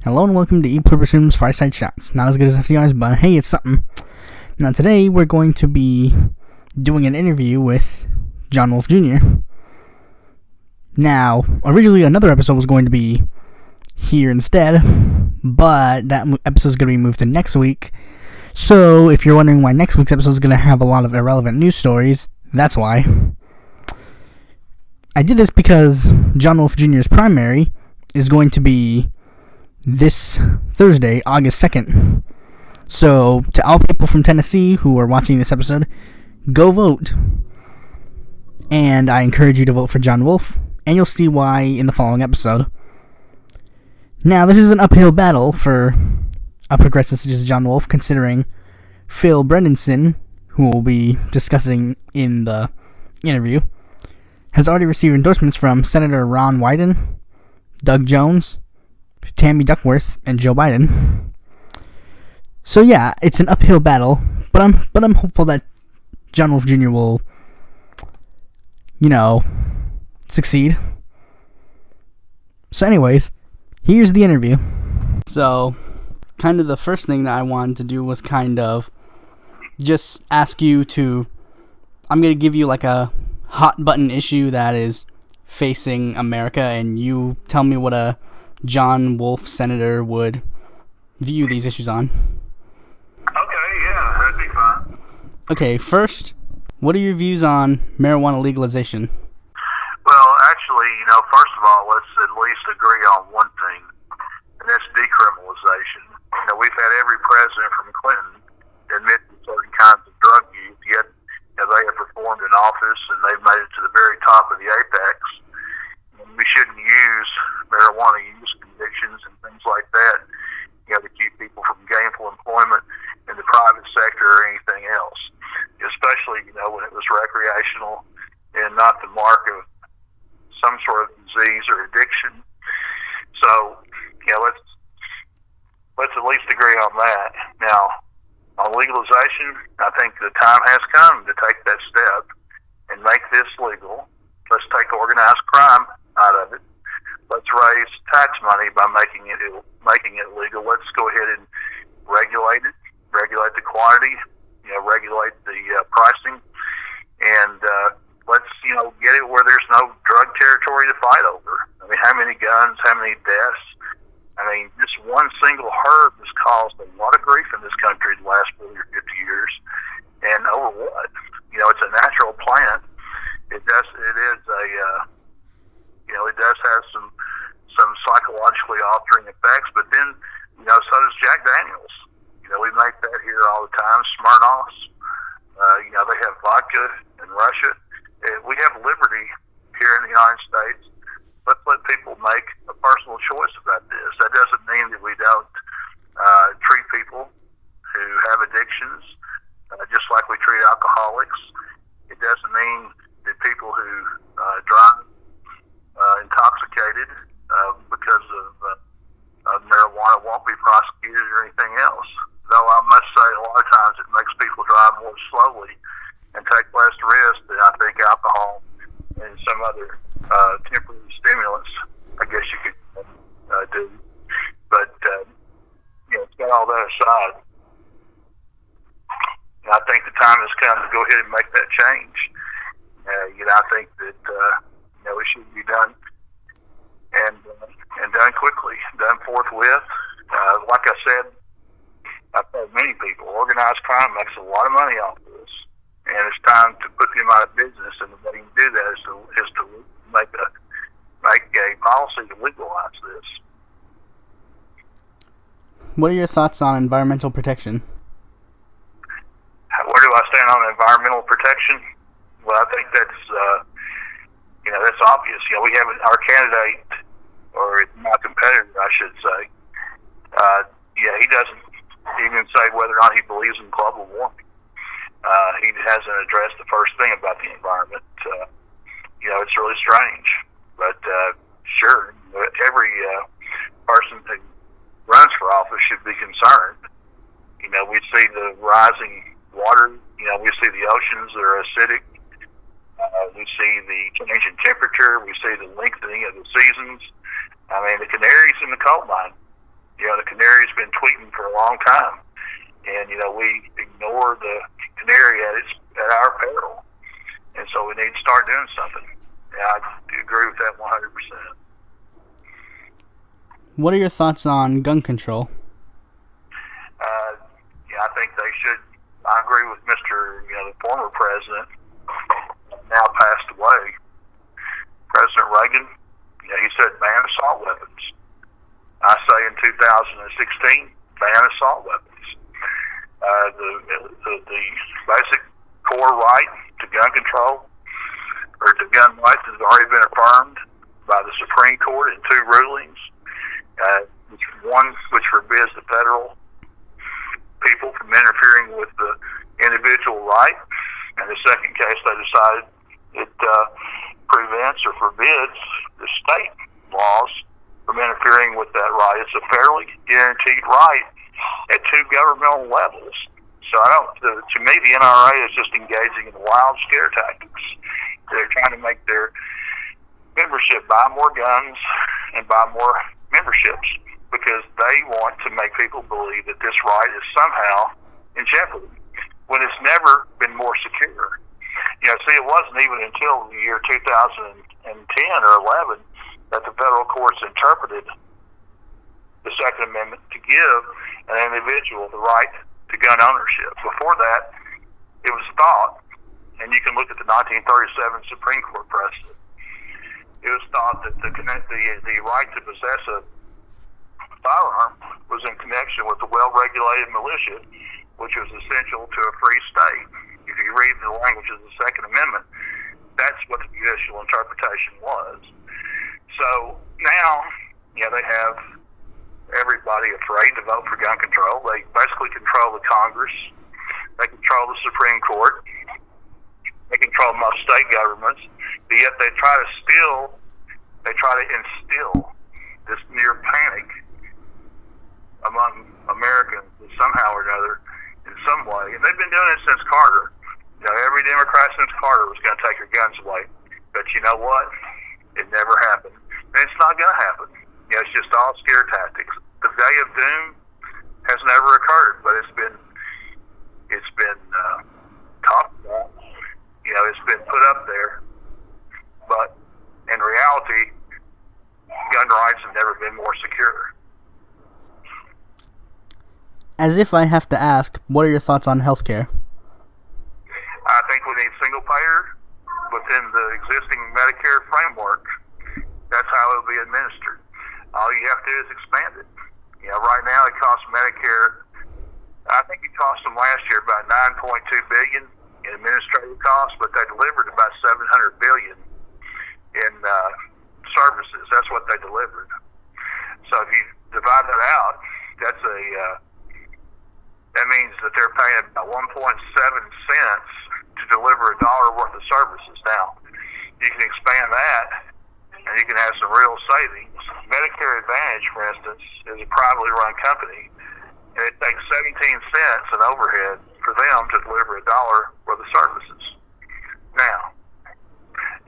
Hello and welcome to Pluribus Unum's Fireside Shots. Not as good as FDR's, but hey, it's something. Now today we're going to be doing an interview with John Wolfe Jr. Now, originally another episode was going to be here instead, but that episode is going to be moved to next week. So if you're wondering why next week's episode is going to have a lot of irrelevant news stories, that's why. I did this because John Wolfe Jr.'s primary is going to be this Thursday, August 2nd. So, to all people from Tennessee who are watching this episode, go vote. And I encourage you to vote for John Wolfe, and you'll see why in the following episode. Now, this is an uphill battle for a progressive such as John Wolfe, considering Phil Bredesen, who we'll be discussing in the interview, has already received endorsements from Senator Ron Wyden, Doug Jones, Tammy Duckworth, and Joe Biden. So yeah, it's an uphill battle, but I'm hopeful that John Wolfe Jr. will, succeed. So anyways, here's the interview. So, kind of the first thing that I wanted to do was kind of just ask you to, I'm going to give you like a hot button issue that is facing America, and you tell me what a John Wolfe senator would view these issues on. Okay, yeah, that'd be fine. Okay, first, what are your views on marijuana legalization? Well, actually, first of all, let's at least agree on one thing, and that's decriminalization. We've had every president from Clinton admit to certain kinds of drug use, yet they have performed in office and they've made it to the very top of the apex. We shouldn't use marijuana use convictions and things like that, to keep people from gainful employment in the private sector or anything else, especially, when it was recreational and not the mark of some sort of disease or addiction. So, let's at least agree on that. Now, on legalization, I think the time has come to take that step and make this legal. Let's take organized crime out of it. Let's raise tax money by making it legal. Let's go ahead and regulate it, regulate the quantity, regulate the pricing, and let's get it where there's no drug territory to fight over. I mean, how many guns, how many deaths? I mean, just one single herb has caused a lot of grief in this country the last 40 or 50 years, and over what? It's a natural plant. It does have some psychologically altering effects, but then, so does Jack Daniels. We make that here all the time. Smirnoffs, they have vodka in Russia. We have liberty here in the United States. Let's let people make a personal choice about this. That doesn't mean that we don't treat people who have addictions just like we treat alcoholics. It doesn't mean that people who drive intoxicated because of marijuana won't be prosecuted or anything else. Though I must say a lot of times it makes people drive more slowly and take less risk than I think alcohol and some other temporary stimulants, I guess you could do. But, it's got all that aside. And I think the time has come to go ahead and make that change. I think that, it should be done and done quickly, done forthwith. Like I said, I've told many people, organized crime makes a lot of money off of this, and it's time to put them out of business, and the way you do that is to make a policy to legalize this. What are your thoughts on environmental protection? Where do I stand on environmental protection? Well, I think that's obvious. We have our candidate, or my competitor, I should say. He doesn't even say whether or not he believes in global warming. He hasn't addressed the first thing about the environment. It's really strange. But sure, every person who runs for office should be concerned. We see the rising water. We see the oceans that are acidic. We see the change in temperature. We see the lengthening of the seasons. I mean, the canaries in the coal mine The canary's been tweeting for a long time, and we ignore the canary at our peril, and so we need to start doing something. Yeah, I agree with that 100%. What are your thoughts on gun control? I think they should. I agree with the former president, now passed away, President Reagan. He said ban assault weapons. I say in 2016, ban assault weapons. The basic core right to gun control or to gun rights has already been affirmed by the Supreme Court in 2 rulings. One which forbids the federal people from interfering with the individual right, and the second case they decided it prevents or forbids the state laws from interfering with that right. It's a fairly guaranteed right at 2 governmental levels. So to me, the NRA is just engaging in wild scare tactics. They're trying to make their membership buy more guns and buy more memberships because they want to make people believe that this right is somehow in jeopardy when it's never been more secure. It wasn't even until the year 2010 or 11 that the federal courts interpreted the Second Amendment to give an individual the right to gun ownership. Before that, it was thought, and you can look at the 1937 Supreme Court precedent, it was thought that the right to possess a firearm was in connection with the well-regulated militia, which was essential to a free state. If you read the language of the Second Amendment, that's what the judicial interpretation was. So now, they have everybody afraid to vote for gun control. They basically control the Congress. They control the Supreme Court. They control most state governments. But yet they try to instill this near panic among Americans somehow or another in some way. And they've been doing it since Carter. Every Democrat since Carter was going to take your guns away. But you know what? It never happened. And it's not going to happen. It's just all scare tactics. The day of doom has never occurred, but it's been talked about. It's been put up there. But in reality, gun rights have never been more secure. As if I have to ask, what are your thoughts on healthcare? I think we need single payer within the existing Medicare framework. That's how it will be administered. All you have to do is expand it. Right now it costs Medicare, I think it cost them last year about $9.2 billion in administrative costs, but they delivered about $700 billion in services. That's what they delivered. So if you divide that out, that means that they're paying about 1.7 cents to deliver $1 worth of services. Now, you can expand that, and you can have some real savings. Medicare Advantage, for instance, is a privately run company, and it takes 17 cents in overhead for them to deliver $1 worth of services. Now,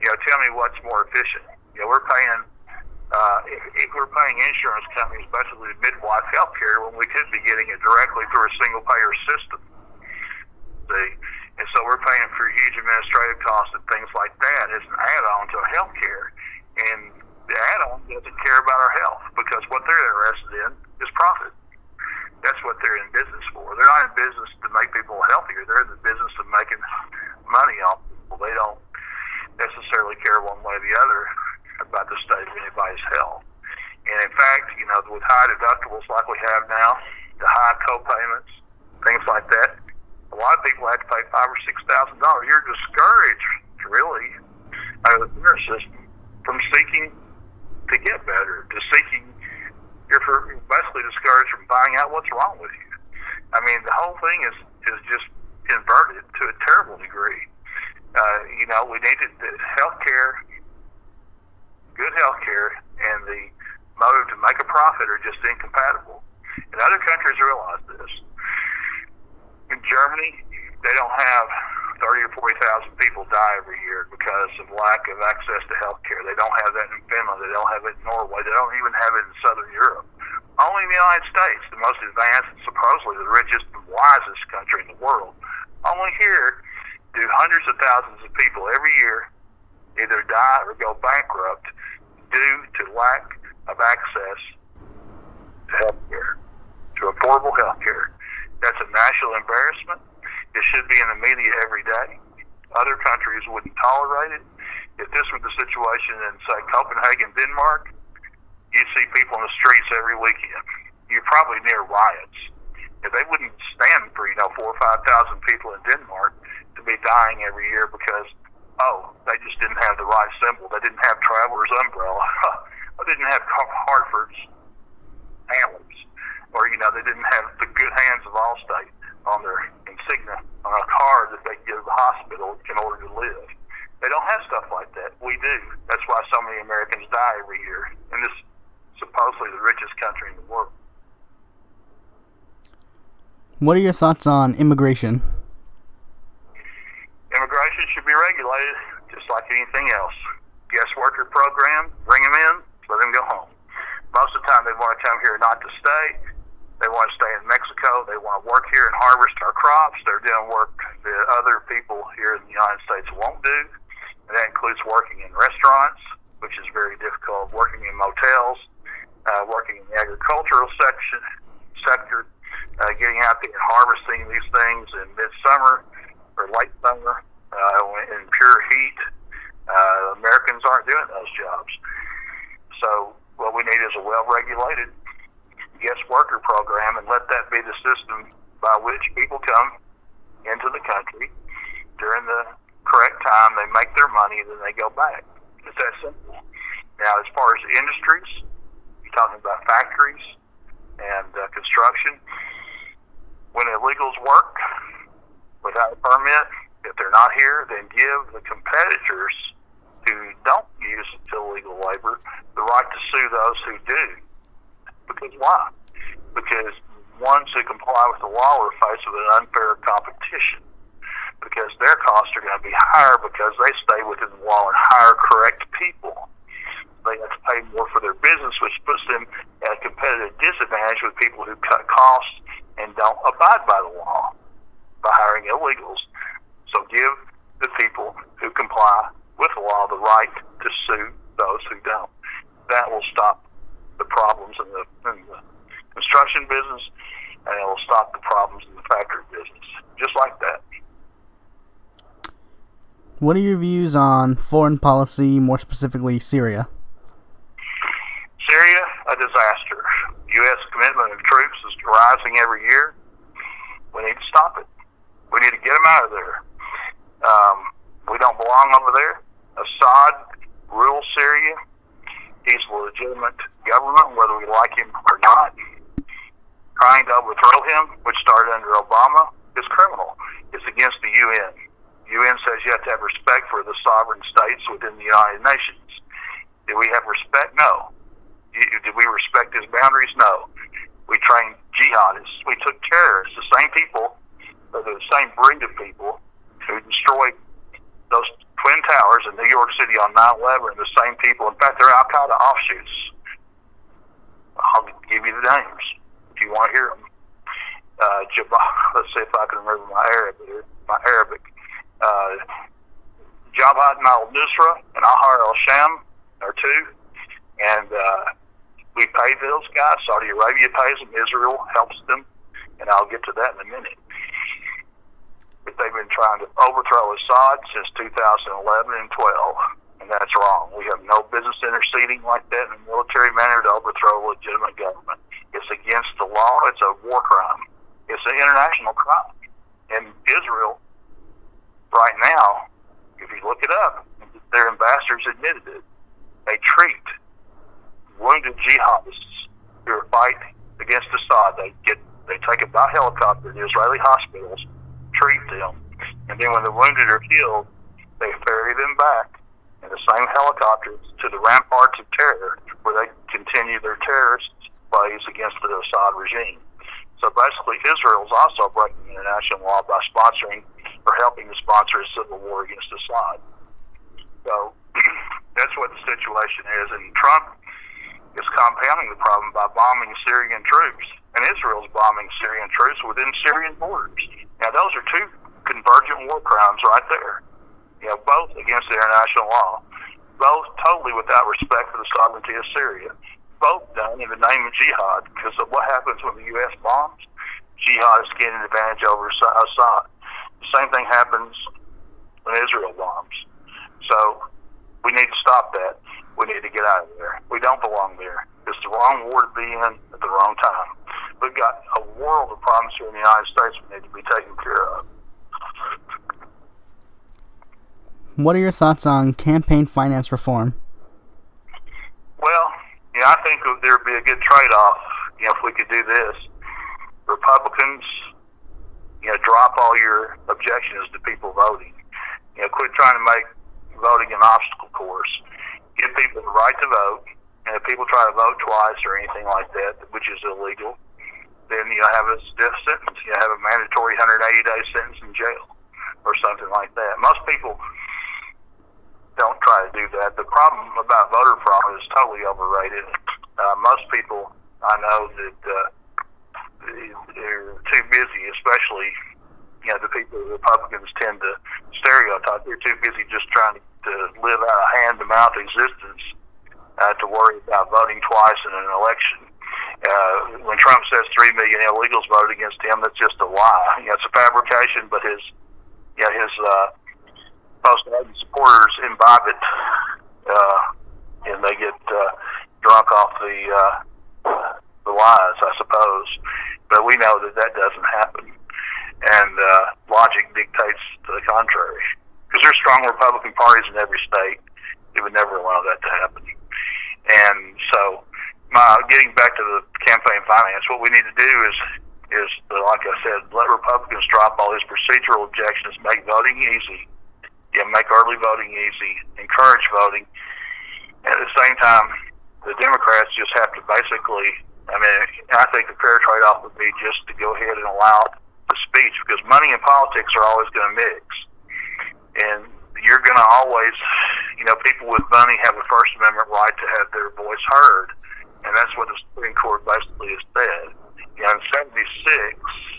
tell me what's more efficient. We're paying, if we're paying insurance companies, basically midwife health care, when we could be getting it directly through a single payer system. See? And so we're paying for huge administrative costs and things like that as an add-on to health care. And the add-on doesn't care about our health because what they're interested in is profit. That's what they're in business for. They're not in business to make people healthier. They're in the business of making money off people. They don't necessarily care one way or the other about the state of anybody's health. And in fact, with high deductibles like we have now, the high co-payments, things like that, a lot of people have to pay $5,000 or $6,000. You're discouraged, really, out of the care system from seeking to get better, you're basically discouraged from finding out what's wrong with you. I mean, the whole thing is just inverted to a terrible degree. We needed good health care, and the motive to make a profit are just incompatible. And other countries realize this. In Germany, they don't have 30 or 40,000 people die every year because of lack of access to health care. They don't have that in Finland. They don't have it in Norway. They don't even have it in Southern Europe. Only in the United States, the most advanced and supposedly the richest and wisest country in the world, only here do hundreds of thousands of people every year either die or go bankrupt due to lack of access to health care, to affordable health care. That's a national embarrassment. It should be in the media every day. Other countries wouldn't tolerate it. If this were the situation in, say, Copenhagen, Denmark, you see people in the streets every weekend. You're probably near riots. If they wouldn't stand for, 4,000 or 5,000 people in Denmark to be dying every year because, they just didn't have the right symbol. They didn't have Traveler's umbrella. They didn't have Hartford's antlers. Or, they didn't have the good hands of Allstate on their insignia on a card that they give the hospital in order to live. They don't have stuff like that. We do. That's why so many Americans die every year in this supposedly the richest country in the world. What are your thoughts on immigration? Immigration should be regulated just like anything else. Guest worker program, bring them in, let them go home. Most of the time they want to come here not to stay. They want to stay in Mexico. They want to work here and harvest our crops. They're doing work that other people here in the United States won't do. And that includes working in restaurants, which is very difficult, working in motels, working in the agricultural sector, getting out there and harvesting these things in midsummer or late summer in pure heat. Americans aren't doing those jobs. So what we need is a well-regulated guest worker program, and let that be the system by which people come into the country during the correct time, they make their money, and then they go back. It's that simple. Now, as far as industries, you're talking about factories and construction. When illegals work without a permit, if they're not here, then give the competitors who don't use illegal labor the right to sue those who do. Because why? Because ones who comply with the law are faced with an unfair competition. Because their costs are going to be higher because they stay within the law and hire correct people. They have to pay more for their business, which puts them at a competitive disadvantage with people who cut costs and don't abide by the law by hiring illegals. So give the people who comply with the law the right to sue those who don't. That will stop the problems in the construction business, and it will stop the problems in the factory business. Just like that. What are your views on foreign policy, more specifically Syria? Syria, a disaster. U.S. commitment of troops is rising every year. We need to stop it. We need to get them out of there. We don't belong over there. Assad rules Syria. He's a legitimate government, whether we like him or not. Trying to overthrow him, which started under Obama, is criminal. It's against the UN. The UN says you have to have respect for the sovereign states within the United Nations. Did we have respect? No. Did we respect his boundaries? No. We trained jihadists. We took terrorists, the same people, or the same breed of people who destroyed those Twin Towers in New York City on 9/11, the same people. In fact, they're Al-Qaeda offshoots. I'll give you the names if you want to hear them. Let's see if I can remember my Arabic. Jabhat al-Nusra and Ahrar al-Sham are two. And we pay those guys. Saudi Arabia pays them. Israel helps them. And I'll get to that in a minute. But they've been trying to overthrow Assad since 2011 and 12. And that's wrong. We have no business interceding like that in a military manner to overthrow a legitimate government. It's against the law. It's a war crime. It's an international crime. And Israel, right now, if you look it up, their ambassadors admitted it. They treat wounded jihadists who are fighting against Assad. They take them by helicopter to Israeli hospitals, treat them, and then when the wounded are healed, they ferry them back in the same helicopters to the ramparts of terror where they continue their terrorist plays against the Assad regime. So basically, Israel is also breaking international law by sponsoring or helping to sponsor a civil war against Assad. So that's what the situation is. And Trump is compounding the problem by bombing Syrian troops, and Israel's bombing Syrian troops within Syrian borders. Now, those are two convergent war crimes right there. Both against international law, both totally without respect for the sovereignty of Syria, both done in the name of jihad. Because of what happens when the U.S. bombs, jihad is gaining advantage over Assad. The same thing happens when Israel bombs. So we need to stop that. We need to get out of there. We don't belong there. It's the wrong war to be in at the wrong time. We've got a world of problems here in the United States we need to be taken care of. What are your thoughts on campaign finance reform? Well, I think there would be a good trade-off, if we could do this. Republicans, drop all your objections to people voting. Quit trying to make voting an obstacle course. Give people the right to vote, and if people try to vote twice or anything like that, which is illegal, then have a stiff sentence. Have a mandatory 180-day sentence in jail or something like that. Most people don't try to do that. The problem about voter fraud is totally overrated. Most people I know that they're too busy, especially the people the Republicans tend to stereotype. They're too busy just trying to live out a hand-to-mouth existence to worry about voting twice in an election. When Trump says 3 million illegals voted against him, that's just a lie. It's a fabrication, but his post-Biden supporters imbibe it, and they get drunk off the lies, I suppose. But we know that doesn't happen, and logic dictates to the contrary. Because there's strong Republican parties in every state that would never allow that to happen. And so, getting back to the campaign finance, what we need to do is like I said, let Republicans drop all these procedural objections, make voting easy, make early voting easy, encourage voting. And at the same time, the Democrats just have to basically, I think the fair trade-off would be just to go ahead and allow the speech, because money and politics are always going to mix. And you're going to always, people with money have a First Amendment right to have their voice heard. And that's what the Supreme Court basically has said. In 76,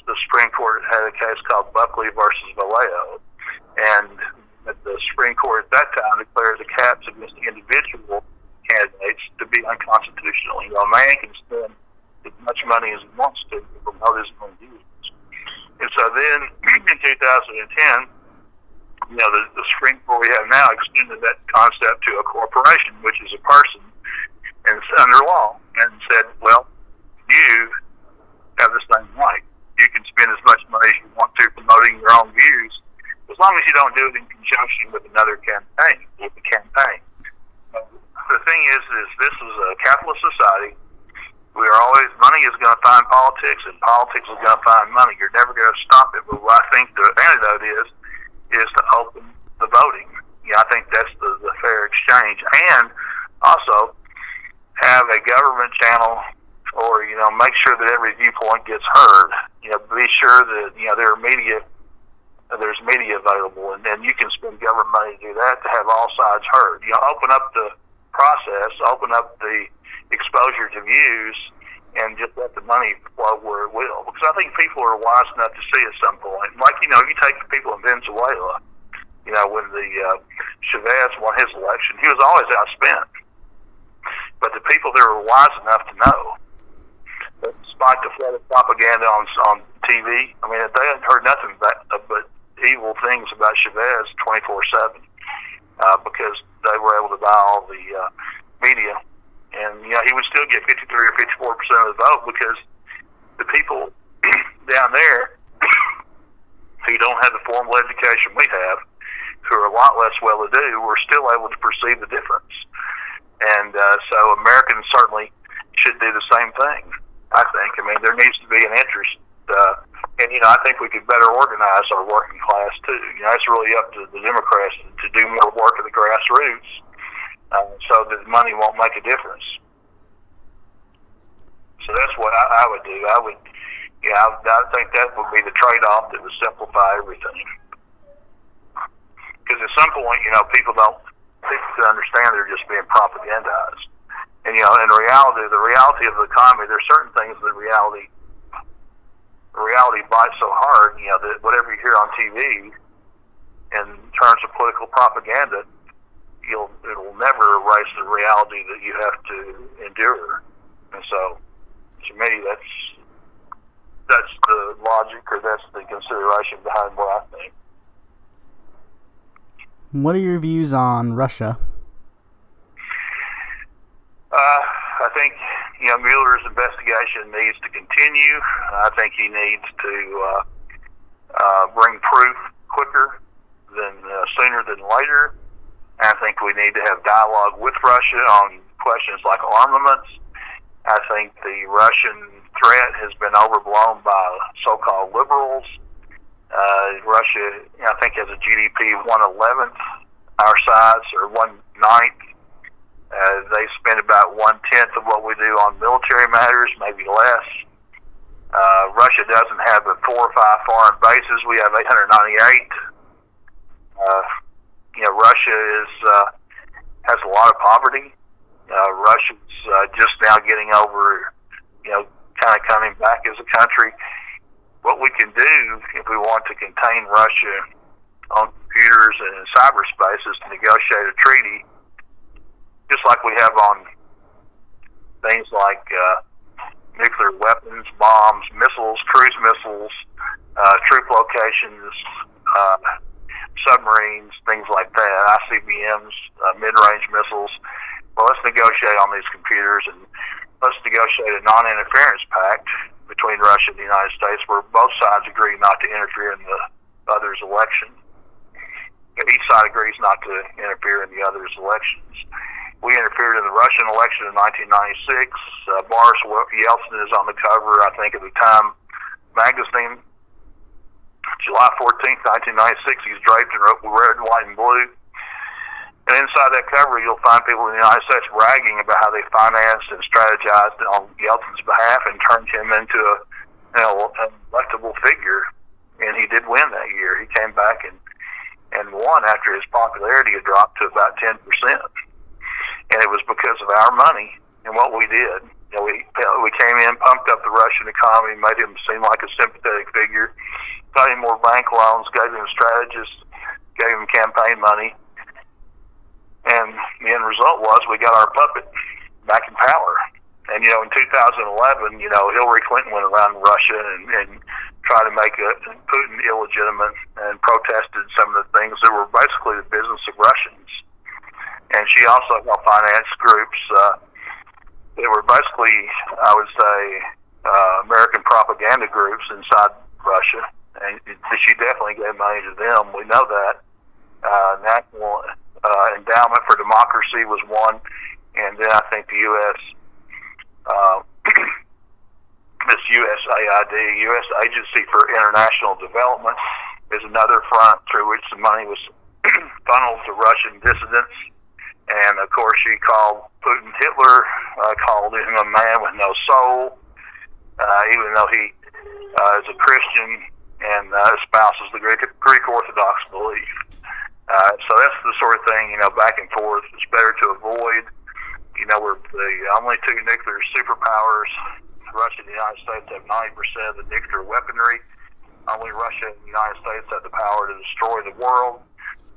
the Supreme Court had a case called Buckley versus Vallejo. And the Supreme Court at that time declared the caps against individual candidates to be unconstitutional. A man can spend as much money as he wants to promote his own views. And so then, in 2010, the Supreme Court we have now extended that concept to a corporation, which is a person, and it's under law, and said, well, you have the same right. You can spend as much money as you want to promoting your own views, as long as you don't do it in conjunction with another campaign, The thing is this is a capitalist society. Money is going to find politics, and politics is going to find money. You're never going to stop it. But what I think the antidote is to open the voting. I think that's the fair exchange. And also have a government channel, or, make sure that every viewpoint gets heard. Be sure that, there's media available, and then you can spend government money to do that, to have all sides heard. Open up the process, open up the exposure to views, and just let the money flow where it will. Because I think people are wise enough to see at some point. Like, you take the people in Venezuela, when the Chavez won his election, he was always outspent. But the people there were wise enough to know, that despite the flood of propaganda on TV, they hadn't heard nothing but evil things about Chavez 24/7, because they were able to buy all the media, and he would still get 53 or 54% of the vote, because the people down there who don't have the formal education we have, who are a lot less well-to-do, were still able to perceive the difference. And so Americans certainly should do the same thing, I think. There needs to be an interest. And I think we could better organize our working class, too. It's really up to the Democrats to do more work at the grassroots, so that money won't make a difference. So that's what I would do. I think that would be the trade-off that would simplify everything. Because at some point, people can understand they're just being propagandized. And in reality, the reality of the economy, there's certain things that reality bites so hard. That whatever you hear on TV in terms of political propaganda, it'll never erase the reality that you have to endure. And so, to me, that's the logic, or that's the consideration behind what I think. What are your views on Russia? I think Mueller's investigation needs to continue. I think he needs to bring proof quicker than sooner than later. I think we need to have dialogue with Russia on questions like armaments. I think the Russian threat has been overblown by so-called liberals. Russia, I think, has a GDP 1/11th our size, or 1/9. They spend about 1/10 of what we do on military matters, maybe less. Russia doesn't have but 4 or 5 foreign bases. We have 898. Russia has a lot of poverty. Russia's just now getting over, kind of coming back as a country. What we can do if we want to contain Russia on computers and in cyberspace is to negotiate a treaty, just like we have on things like nuclear weapons, bombs, missiles, cruise missiles, troop locations, submarines, things like that, ICBMs, mid-range missiles. Well, let's negotiate on these computers, and let's negotiate a non-interference pact between Russia and the United States where both sides agree not to interfere in the other's election. Each side agrees not to interfere in the other's elections. We interfered in the Russian election in 1996. Boris Yeltsin is on the cover, I think, of the Time magazine. July 14th, 1996, he's draped in red, white, and blue. And inside that cover, you'll find people in the United States bragging about how they financed and strategized on Yeltsin's behalf and turned him into an electable figure. And he did win that year. He came back and won after his popularity had dropped to about 10%. And it was because of our money and what we did. We came in, pumped up the Russian economy, made him seem like a sympathetic figure, got him more bank loans, gave him strategists, gave him campaign money. And the end result was we got our puppet back in power. And, in 2011, Hillary Clinton went around Russia and tried to make Putin illegitimate and protested some of the things that were basically the business of Russians. And she also financed groups that were basically, I would say, American propaganda groups inside Russia. And she definitely gave money to them. We know that. National Endowment for Democracy was one. And then I think the U.S. This USAID, U.S. Agency for International Development, is another front through which the money was funneled to Russian dissidents. And, of course, she called Putin Hitler, called him a man with no soul, even though he is a Christian and espouses the Greek Orthodox belief. So that's the sort of thing, back and forth. It's better to avoid. We're the only two nuclear superpowers. Russia and the United States have 90% of the nuclear weaponry. Only Russia and the United States have the power to destroy the world.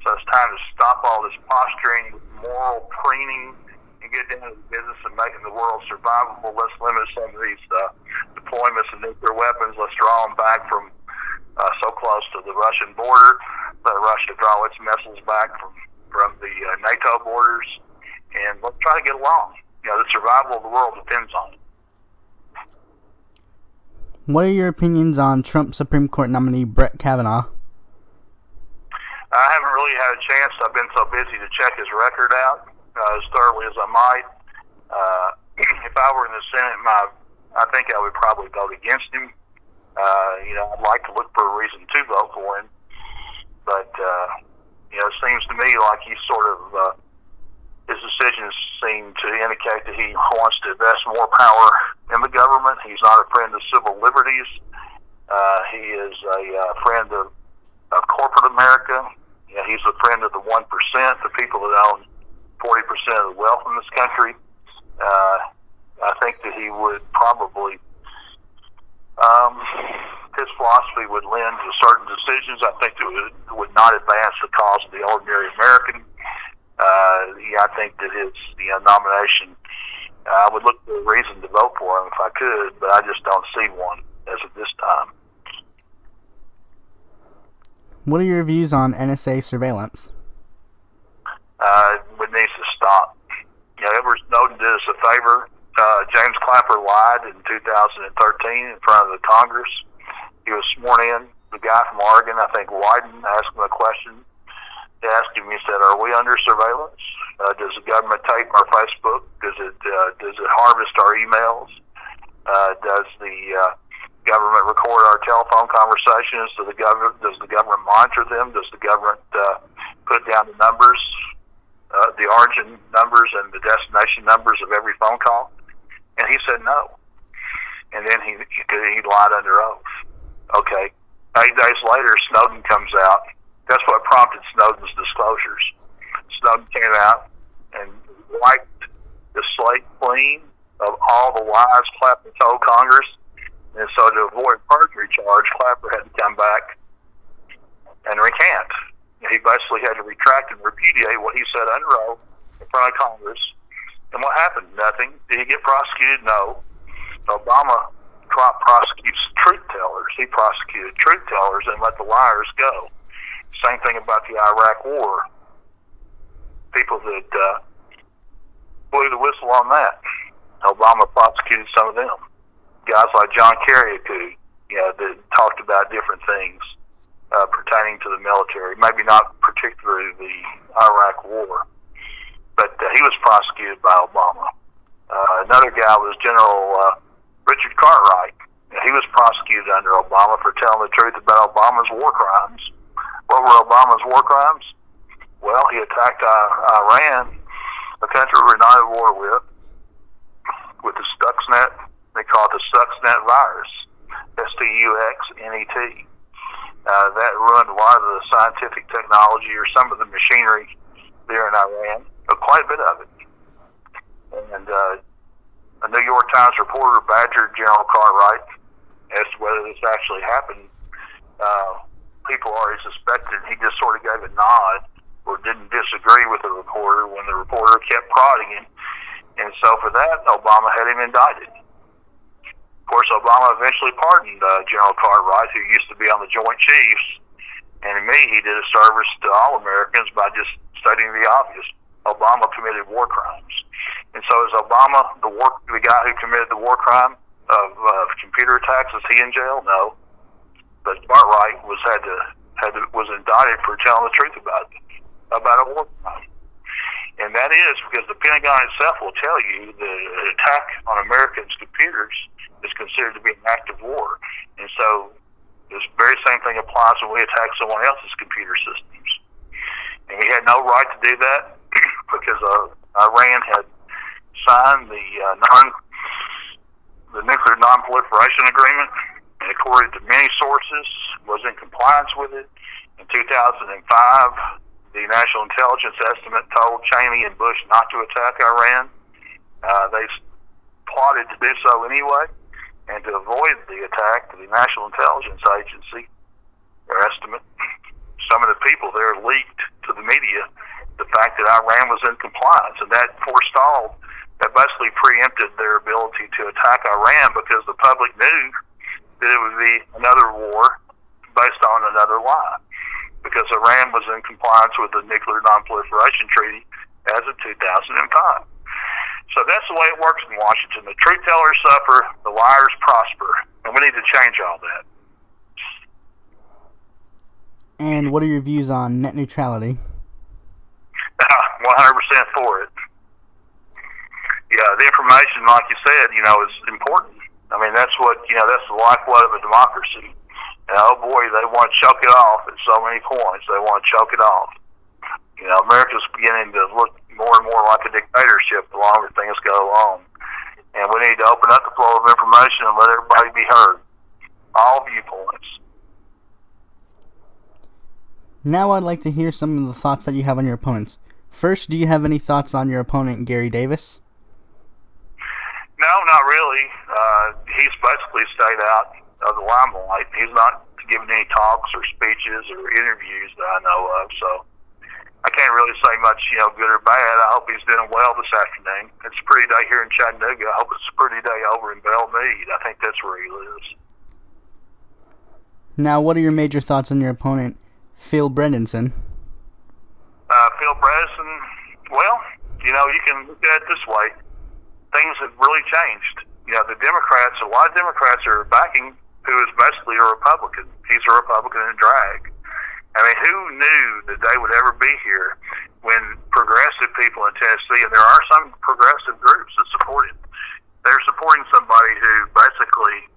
So it's time to stop all this posturing, moral preening, and get down to the business of making the world survivable. Let's limit some of these deployments of nuclear weapons. Let's draw them back from so close to the Russian border. Let Russia draw its missiles back from the NATO borders. And let's try to get along. The survival of the world depends on it. What are your opinions on Trump Supreme Court nominee Brett Kavanaugh? I haven't really had a chance. I've been so busy to check his record out as thoroughly as I might. If I were in the Senate, I think I would probably vote against him. I'd like to look for a reason to vote for him. But, it seems to me like he's sort of, his decisions seem to indicate that he wants to invest more power in the government. He's not a friend of civil liberties. He is a friend of corporate America. He's a friend of the 1%, the people that own 40% of the wealth in this country. I think that he would probably, his philosophy would lend to certain decisions. I think it would not advance the cause of the ordinary American. I think that his nomination, I would look for a reason to vote for him if I could, but I just don't see one as of this time. What are your views on NSA surveillance? It needs to stop. Edward Snowden did us a favor. James Clapper lied in 2013 in front of the Congress. He was sworn in. The guy from Oregon, I think Wyden, asked him a question. He asked him, he said, "Are we under surveillance? Does the government tape our Facebook? Does it harvest our emails? Does the government record our telephone conversations? Does the government monitor them? Does the government put down the numbers, the origin numbers and the destination numbers of every phone call?" And he said no. And then he lied under oath. Okay. 8 days later, Snowden comes out. That's what prompted Snowden's disclosures. Snowden came out and wiped the slate clean of all the lies Clapper told Congress. And so to avoid perjury charge, Clapper had to come back and recant. He basically had to retract and repudiate what he said under oath in front of Congress. And what happened? Nothing. Did he get prosecuted? No. Obama prosecutes truth tellers. He prosecuted truth tellers and let the liars go. Same thing about the Iraq War. People that blew the whistle on that. Obama prosecuted some of them. Guys like John Kerry, that talked about different things pertaining to the military. Maybe not particularly the Iraq War, but he was prosecuted by Obama. Another guy was General Richard Cartwright. He was prosecuted under Obama for telling the truth about Obama's war crimes. What were Obama's war crimes? Well, he attacked Iran, a country we're not at war with the Stuxnet. They call it the Stuxnet virus, Stuxnet. That ruined a lot of the scientific technology or some of the machinery there in Iran, but quite a bit of it. And a New York Times reporter badgered General Cartwright as to whether this actually happened. People already suspected. He just sort of gave a nod or didn't disagree with the reporter when the reporter kept prodding him. And so for that, Obama had him indicted. Of course, Obama eventually pardoned General Cartwright, who used to be on the Joint Chiefs. And to me, he did a service to all Americans by just stating the obvious. Obama committed war crimes. And so is Obama the guy who committed the war crime of computer attacks? Is he in jail? No. But Cartwright was indicted for telling the truth about a war crime. And that is because the Pentagon itself will tell you that an attack on Americans' computers is considered to be an act of war. And so this very same thing applies when we attack someone else's computer systems. And we had no right to do that because Iran had signed the nuclear non-proliferation agreement, and according to many sources, was in compliance with it. In 2005, the National Intelligence Estimate told Cheney and Bush not to attack Iran. They plotted to do so anyway, and to avoid the attack, the National Intelligence Agency, their estimate, some of the people there leaked to the media the fact that Iran was in compliance, and that basically preempted their ability to attack Iran because the public knew that it would be another war based on another lie, because Iran was in compliance with the Nuclear Non-Proliferation Treaty as of 2005. So that's the way it works in Washington. The truth tellers suffer, the liars prosper, and we need to change all that. And what are your views on net neutrality? 100% for it. Yeah, the information, like you said, is important. I mean, that's that's the lifeblood of a democracy. And oh boy, they want to choke it off at so many points. They want to choke it off. America's beginning to look more and more like a dictatorship the longer things go along. And we need to open up the flow of information and let everybody be heard. All viewpoints. Now I'd like to hear some of the thoughts that you have on your opponents. First, do you have any thoughts on your opponent, Gary Davis? No, not really. He's basically stayed out of the limelight. He's not giving any talks or speeches or interviews that I know of, so I can't really say much, good or bad. I hope he's doing well this afternoon. It's a pretty day here in Chattanooga. I hope it's a pretty day over in Belmead. I think that's where he lives. Now, what are your major thoughts on your opponent, Phil Bredesen? Phil Bredesen, well, you can look at it this way. Things have really changed. The Democrats, a lot of Democrats are backing who is basically a Republican. He's a Republican in drag. I mean, who knew that they would ever be here when progressive people in Tennessee, and there are some progressive groups that support him, they're supporting somebody who basically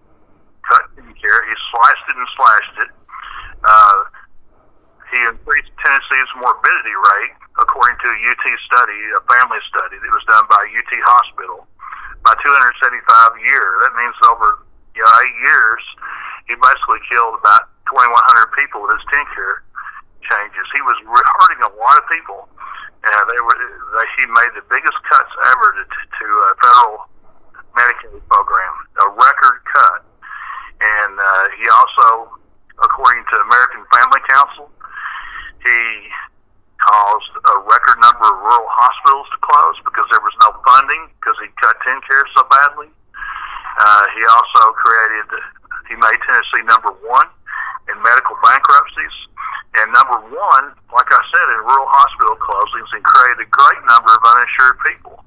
cut care. He sliced it and slashed it. He increased Tennessee's morbidity rate, according to a UT study, a family study that was done by UT Hospital, by 275 a year. That means over 8 years, he basically killed about 2,100 people with his TennCare changes. He was hurting a lot of people, and he made the biggest cuts ever to a federal Medicaid program, a record cut. And he also, according to American Family Council, he caused a record number of rural hospitals to close because there was no funding because he cut TennCare so badly. He also he made Tennessee number 1 in medical bankruptcies, and number 1, like I said, in rural hospital closings, and created a great number of uninsured people.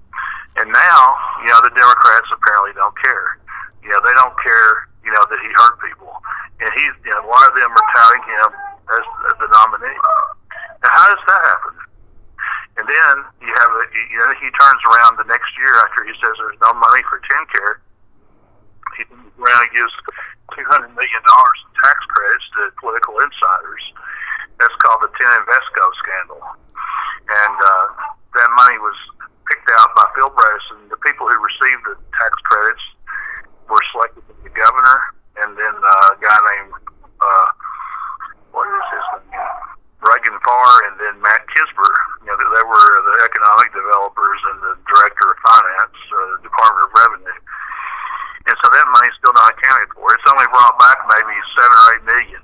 And now, the Democrats apparently don't care. They don't care, that he hurt people. And a lot of them are touting him as the nominee. Now, how does that happen? And then you have he turns around the next year after he says there's no money for TennCare. He turns around and gives $200 million in tax credits to political insiders. That's called the Invesco scandal. And that money was picked out by Phil Bredesen. The people who received the tax credits were selected by the governor, and then a guy named Reagan Farr, and then Matt Kisber. They were the economic developers and the director of finance, Department of Revenue. And so that money's still not accounted for. It's only brought back maybe $7 or $8 million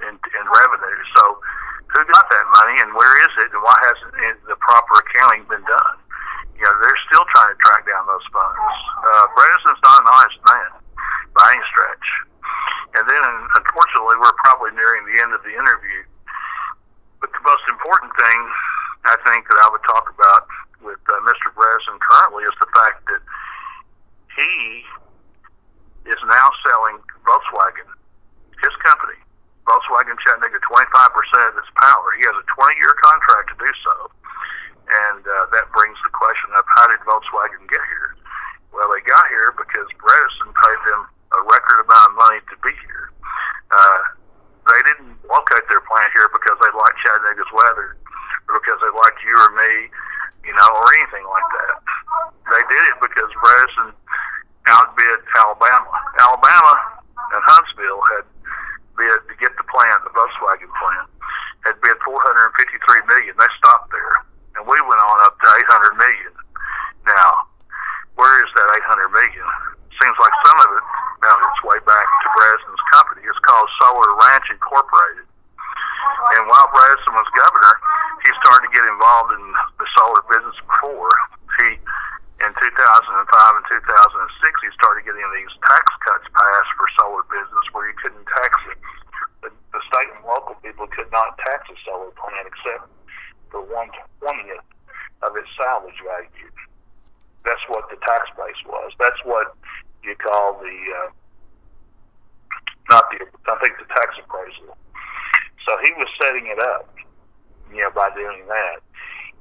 in revenue. So who got that money, and where is it, and why hasn't the proper accounting been done? They're still trying to track down those funds. Bredesen's not an honest man by any stretch. And then, unfortunately, we're probably nearing the end of the interview. But the most important thing, I think, that I would talk about with Mr. Bredesen currently is the fact that he is now selling Volkswagen, his company, Volkswagen Chattanooga, 25% of its power. He has a 20-year contract to do so. And that brings the question up, how did Volkswagen get here? Well, they got here because Bredesen paid them a record amount of money to be here. They didn't locate their plant here because they liked Chattanooga's weather, or because they liked you or me, or anything like that. They did it because Bredesen outbid Alabama. Alabama and Huntsville had bid to get the plant, the Volkswagen plant, had bid $453 million. They stopped there, and we went on up to $800 million. Now, where is that $800 million? Seems like some of it found its way back to Bredesen's company. It's called Solar Ranch Incorporated. And while Bredesen was governor, he started to get involved in the solar business before. In 2005 and 2006, he started getting these tax cuts passed for solar business where you couldn't tax it. The state and local people could not tax a solar plant except for 1/20th of its salvage value. That's what the tax base was. That's what you call the tax appraisal. So he was setting it up, by doing that.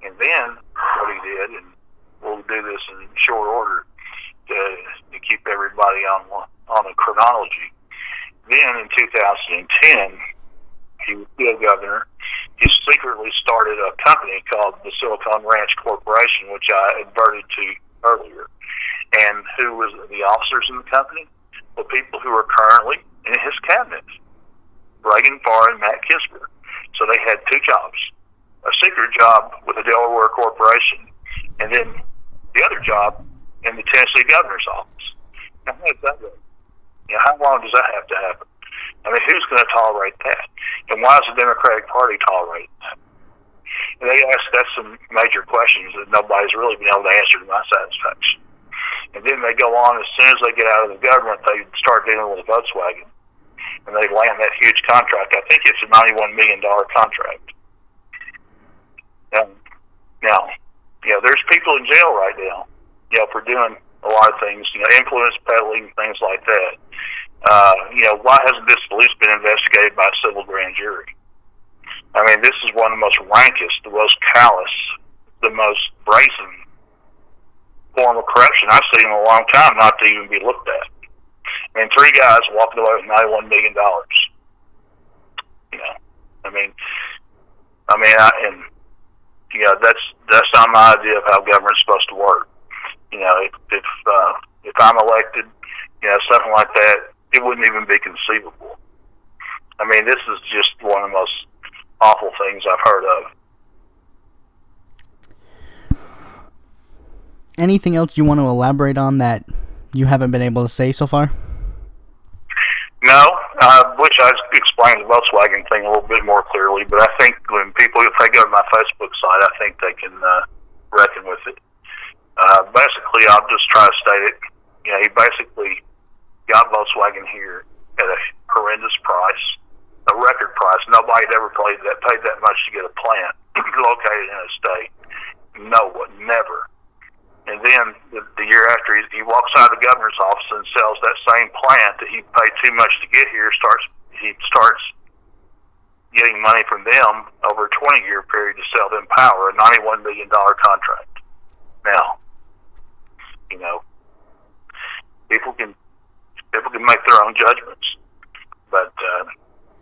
And then what he did, and we'll do this in short order to keep everybody on a chronology. Then in 2010, he was still governor. He secretly started a company called the Silicon Ranch Corporation, which I adverted to earlier. And who was the officers in the company? The people who are currently in his cabinet, Reagan Farr and Matt Kisber. So they had two jobs, a secret job with a Delaware corporation, and then the other job in the Tennessee governor's office. Now, how does that work? How long does that have to happen? I mean, who's going to tolerate that? And why is the Democratic Party tolerating that? And they that's some major questions that nobody's really been able to answer to my satisfaction. And then they go on, as soon as they get out of the government, they start dealing with Volkswagen. And they land that huge contract. I think it's a $91 million contract. Now, there's people in jail right now, for doing a lot of things, influence peddling, things like that. Why hasn't this at least been investigated by a civil grand jury? I mean, this is one of the most rankest, the most callous, the most brazen form of corruption I've seen in a long time not to even be looked at. I mean, 3 guys walking away with $91 million. That's not my idea of how government's supposed to work. If I'm elected, something like that, it wouldn't even be conceivable. I mean, this is just one of the most awful things I've heard of. Anything else you want to elaborate on that you haven't been able to say so far? No, which I explained the Volkswagen thing a little bit more clearly, but I think if they go to my Facebook site, I think they can reckon with it. Basically, I'll just try to state it. He basically got Volkswagen here at a horrendous price, a record price. Nobody had ever paid that much to get a plant located in a state. No one, never. And then the year after, he walks out of the governor's office and sells that same plant that he paid too much to get here. He starts getting money from them over a 20-year period to sell them power, a $91 million contract. Now, people can make their own judgments, but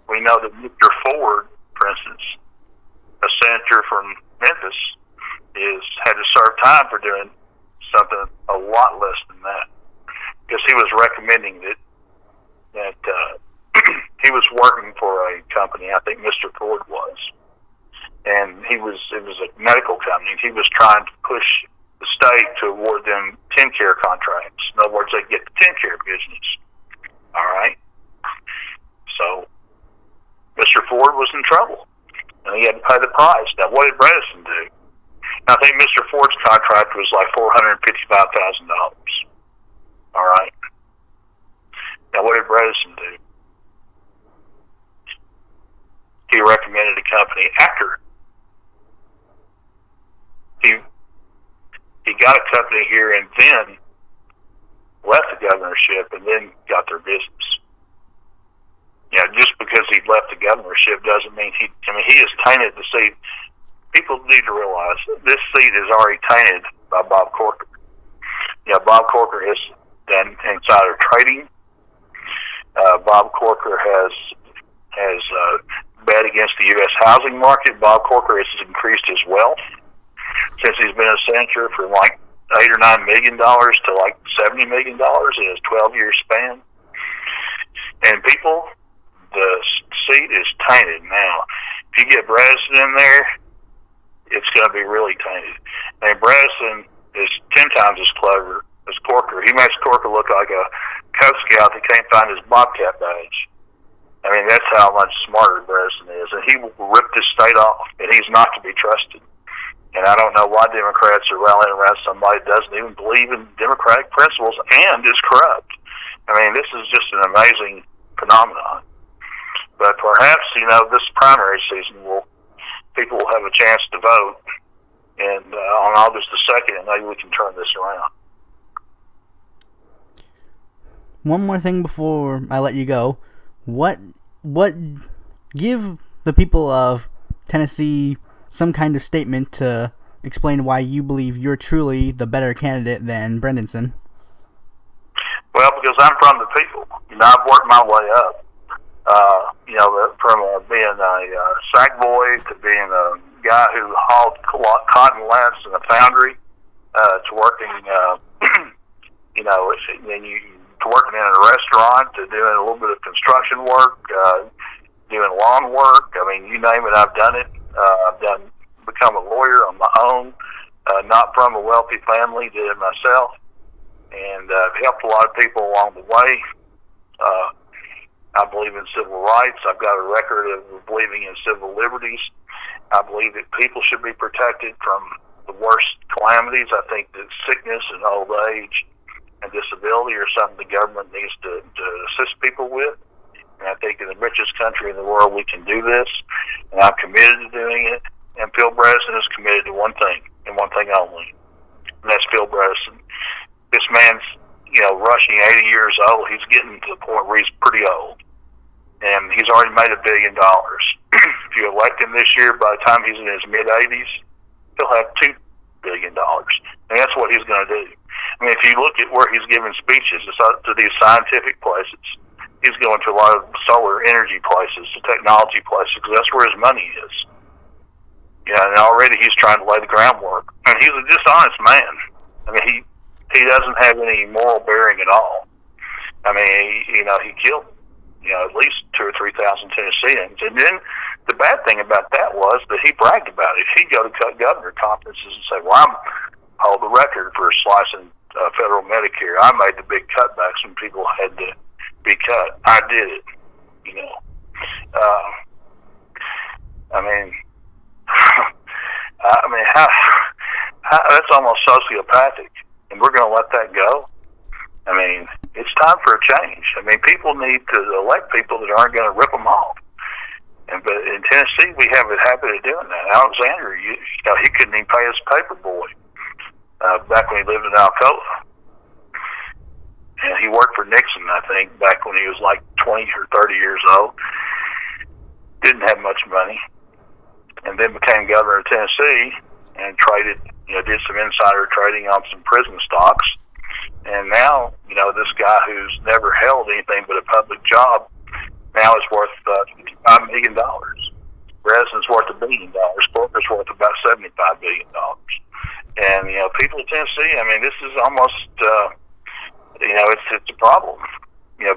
we know that Mr. Ford, for instance, a senator from Memphis, had to serve time for doing something a lot less than that, because he was recommending that he was working for a company. I think Mr. Ford was, and it was a medical company. He was trying to push the state to award them TennCare contracts. In other words, they get the TennCare business. All right. So Mr. Ford was in trouble, and he had to pay the price. Now, what did Bredesen do? I think Mr. Ford's contract was like $455,000. All right. Now, what did Bredesen do? He recommended a company after he got a company here and then left the governorship and then got their business. Just because he left the governorship doesn't mean he has tainted the seat. People need to realize this seat is already tainted by Bob Corker. Bob Corker has done insider trading. Bob Corker has bet against the U.S. housing market. Bob Corker has increased his wealth since he's been a senator from like $8 or $9 million to like $70 million in his 12-year span. And people, the seat is tainted now. If you get Bredesen in there, it's going to be really tainted. And Bredesen is 10 times as clever as Corker. He makes Corker look like a Cub Scout that can't find his Bobcat badge. I mean, that's how much smarter Bredesen is. And he will rip this state off, and he's not to be trusted. And I don't know why Democrats are rallying around somebody that doesn't even believe in democratic principles and is corrupt. I mean, this is just an amazing phenomenon. But perhaps, this primary season people will have a chance to vote, and on August the 2nd, maybe we can turn this around. One more thing before I let you go. What give the people of Tennessee some kind of statement to explain why you believe you're truly the better candidate than Bredesen? Well, because I'm from the people. I've worked my way up. From being a sack boy to being a guy who hauled cotton lats in a foundry, to working, to working in a restaurant, to doing a little bit of construction work, doing lawn work. I mean, you name it, I've done it. I've become a lawyer on my own, not from a wealthy family, did it myself. and helped a lot of people along the way. I believe in civil rights. I've got a record of believing in civil liberties. I believe that people should be protected from the worst calamities. I think that sickness and old age and disability are something the government needs to assist people with. And I think in the richest country in the world we can do this. And I'm committed to doing it. And Phil Bredesen is committed to one thing, and one thing only. And that's Phil Bredesen. This man's, rushing 80 years old. He's getting to the point where he's pretty old. And he's already made $1 billion. If you elect him this year, by the time he's in his mid-80s, he'll have $2 billion. And that's what he's going to do. I mean, if you look at where he's giving speeches, it's to these scientific places. He's going to a lot of solar energy places, to technology places, because that's where his money is. And already he's trying to lay the groundwork. And he's a dishonest man. I mean, he doesn't have any moral bearing at all. I mean, he killed, at least 2,000 or 3,000 Tennesseans. And then the bad thing about that was that he bragged about it. He'd go to governor conferences and say, well, I hold the record for slicing federal Medicare. I made the big cutbacks when people had to be cut. I did it, that's almost sociopathic, and we're going to let that go. I mean, it's time for a change. I mean, people need to elect people that aren't going to rip them off. But in Tennessee, we have a habit of doing that. Alexander, he couldn't even pay his paper boy back when he lived in Alcoa. And he worked for Nixon, I think, back when he was like 20 or 30 years old. Didn't have much money. And then became governor of Tennessee and traded, did some insider trading on some prison stocks. And now, this guy who's never held anything but a public job now is worth $55 million. Bredesen's worth $1 billion. Corporate worth about $75 billion. And, people in Tennessee, I mean, this is almost, it's a problem.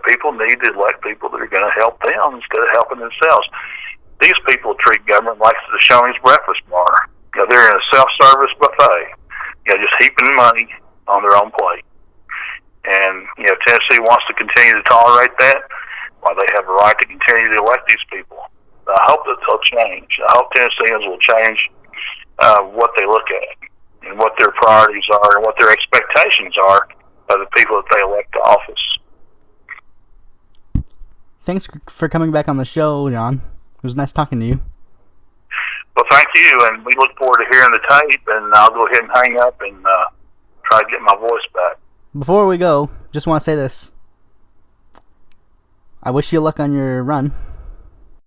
People need to elect people that are going to help them instead of helping themselves. These people treat government like the Shoney's breakfast bar. They're in a self-service buffet, just heaping money on their own plate. And, Tennessee wants to continue to tolerate that. Well, they have a right to continue to elect these people. I hope that they'll change. I hope Tennesseans will change what they look at and what their priorities are and what their expectations are of the people that they elect to office. Thanks for coming back on the show, John. It was nice talking to you. Well, thank you, and we look forward to hearing the tape, and I'll go ahead and hang up and try to get my voice back. Before we go, just want to say this. I wish you luck on your run.